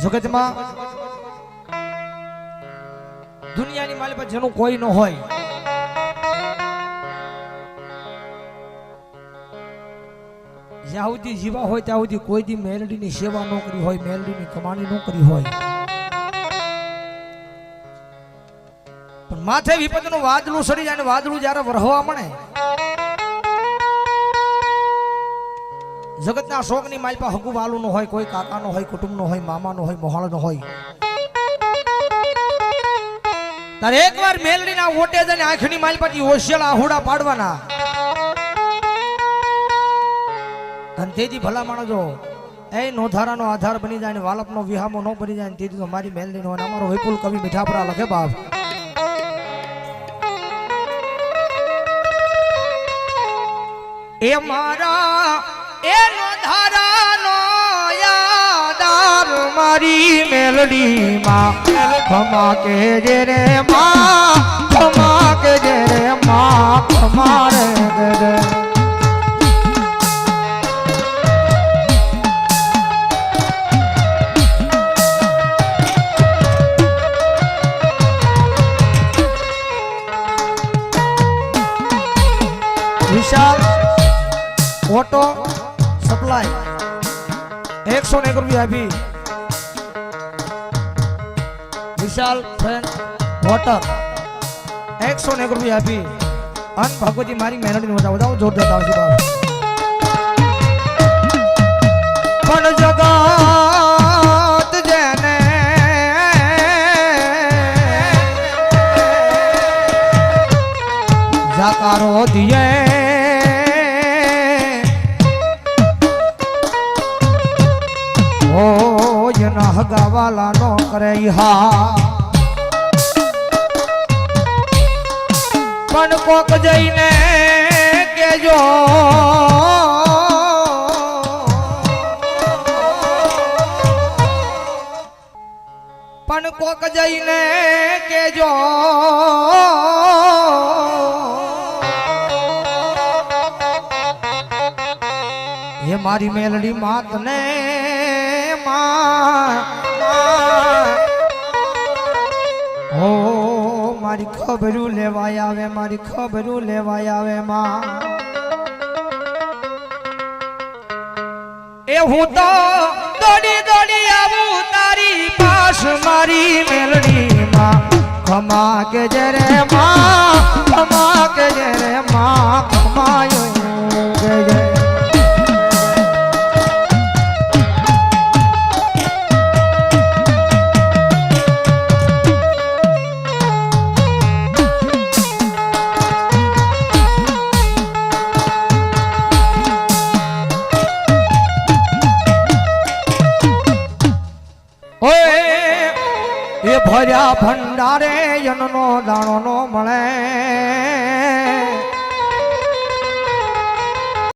જગતમાં દુનિયાની માલ પર જેનું કોઈ ન હોય, જ્યાં સુધી જીવા હોય ત્યાં સુધી કોઈ દી મેલડીની સેવા ન કરી હોય, મેલડીની કમાણી ન કરી હોય, પણ માથે વિપતનું વાદળું સડી જાય ને વાદળું જ્યારે વરહવા મળે, જગતના શોકની માલપા હકુ વાલું ન હોય, કોઈ કાકા નો હોય, કુટુંબ નો હોય, મામા નો હોય, મોહાળ નો હોય, તારે એકવાર મેલડીના ઓટે જઈને આંખની માલપાથી ઓશિયાળા આહુડા પાડવાના, અને તેથી ભલા માણસો એ નોધારાનો આધાર બની જાય ને વાલપનો વિહામો ન બની જાય ને તેથી તો મારી મેલડીનો અને અમારો વિપુલ કવિ મીઠાપરા લખે બાપ, એ મારા એ નોધારાનો યાદાર મારી મેલડી માં ખમા કે જે રે માં, ખમા કે જે રે માં, ખમા રે રે વિશાલ ઓટો સપ્લાય 101 રૂપિયા આપી, વિશાલ વોટર 101 રૂપિયા આપી, અન ભગવતી મારી મેલડી વધાવો વધાવો જોરદાર આવશે બાપ, પણ જગત જેને જાકારો દિયે હગાવાલા નો કરે હા, પણ કોક જઈને કેજો પણ કોક જઈને કેજો એ મારી મેલડી માત ને હો મારી ખબરું લેવાય આવે, મારી ખબરું લેવાય આવે માં, એ હું તો દોડી દોડી આવું તારી પાસ મારી મેલડી માં, ખમા કે જે રે માં, ખમા કે જે રે માં, ખમાયો કે જે ભર્યા ભંડારે જનનો દાણો નો મળે,